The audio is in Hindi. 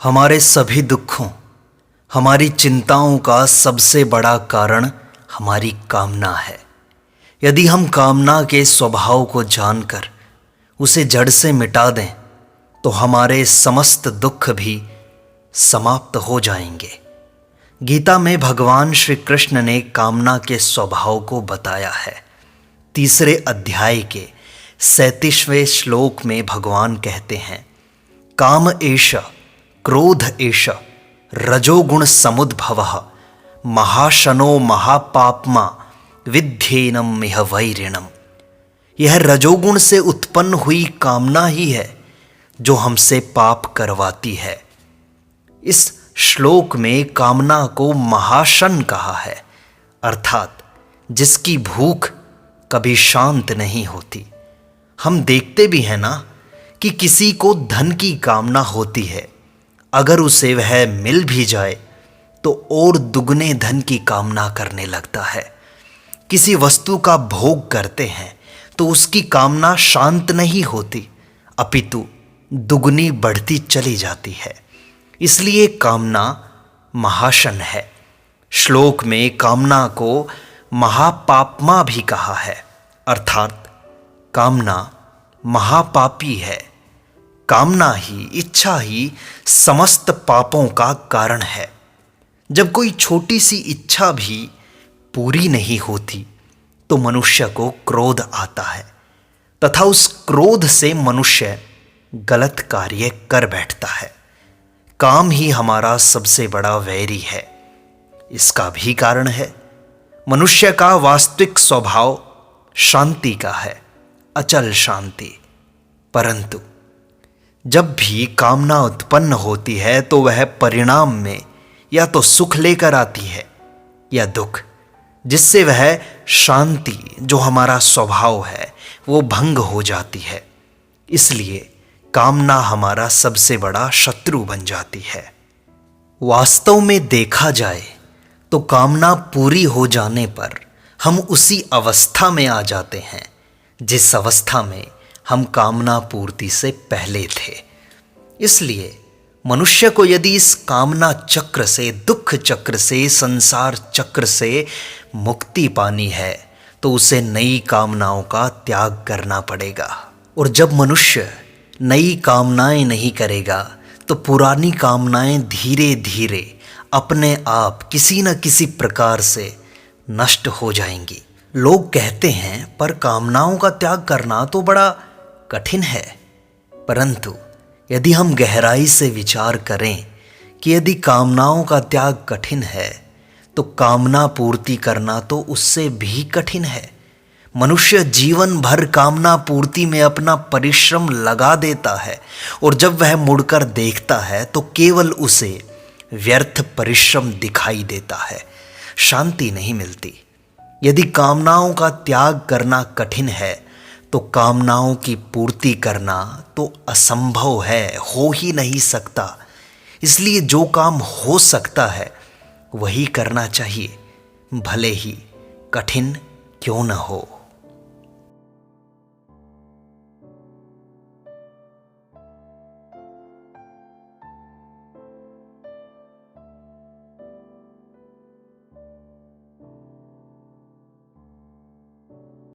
हमारे सभी दुखों, हमारी चिंताओं का सबसे बड़ा कारण हमारी कामना है। यदि हम कामना के स्वभाव को जानकर उसे जड़ से मिटा दें तो हमारे समस्त दुख भी समाप्त हो जाएंगे। गीता में भगवान श्री कृष्ण ने कामना के स्वभाव को बताया है। 3 अध्याय के 37वें श्लोक में भगवान कहते हैं, काम एष क्रोध एष रजोगुण समुद्भवः महाशनो महापाप्मा विध्येनम इह वैरिणम। यह रजोगुण से उत्पन्न हुई कामना ही है जो हमसे पाप करवाती है। इस श्लोक में कामना को महाशन कहा है, अर्थात जिसकी भूख कभी शांत नहीं होती। हम देखते भी हैं ना कि किसी को धन की कामना होती है, अगर उसे वह मिल भी जाए तो और दुगने धन की कामना करने लगता है। किसी वस्तु का भोग करते हैं तो उसकी कामना शांत नहीं होती, अपितु दुगनी बढ़ती चली जाती है। इसलिए कामना महाशन है। श्लोक में कामना को महापाप्मा भी कहा है, अर्थात कामना महापापी है। कामना ही, इच्छा ही समस्त पापों का कारण है। जब कोई छोटी सी इच्छा भी पूरी नहीं होती तो मनुष्य को क्रोध आता है तथा उस क्रोध से मनुष्य गलत कार्य कर बैठता है। काम ही हमारा सबसे बड़ा वैरी है। इसका भी कारण है, मनुष्य का वास्तविक स्वभाव शांति का है, अचल शांति। परंतु जब भी कामना उत्पन्न होती है तो वह परिणाम में या तो सुख लेकर आती है या दुख, जिससे वह शांति जो हमारा स्वभाव है वो भंग हो जाती है। इसलिए कामना हमारा सबसे बड़ा शत्रु बन जाती है। वास्तव में देखा जाए तो कामना पूरी हो जाने पर हम उसी अवस्था में आ जाते हैं जिस अवस्था में हम कामना पूर्ति से पहले थे। इसलिए मनुष्य को यदि इस कामना चक्र से, दुख चक्र से, संसार चक्र से मुक्ति पानी है तो उसे नई कामनाओं का त्याग करना पड़ेगा। और जब मनुष्य नई कामनाएं नहीं करेगा तो पुरानी कामनाएं धीरे धीरे अपने आप किसी न किसी प्रकार से नष्ट हो जाएंगी। लोग कहते हैं पर कामनाओं का त्याग करना तो बड़ा कठिन है, परंतु यदि हम गहराई से विचार करें कि यदि कामनाओं का त्याग कठिन है तो कामना पूर्ति करना तो उससे भी कठिन है। मनुष्य जीवन भर कामना पूर्ति में अपना परिश्रम लगा देता है और जब वह मुड़कर देखता है तो केवल उसे व्यर्थ परिश्रम दिखाई देता है, शांति नहीं मिलती। यदि कामनाओं का त्याग करना कठिन है तो कामनाओं की पूर्ति करना तो असंभव है, हो ही नहीं सकता। इसलिए जो काम हो सकता है वही करना चाहिए, भले ही कठिन क्यों न हो।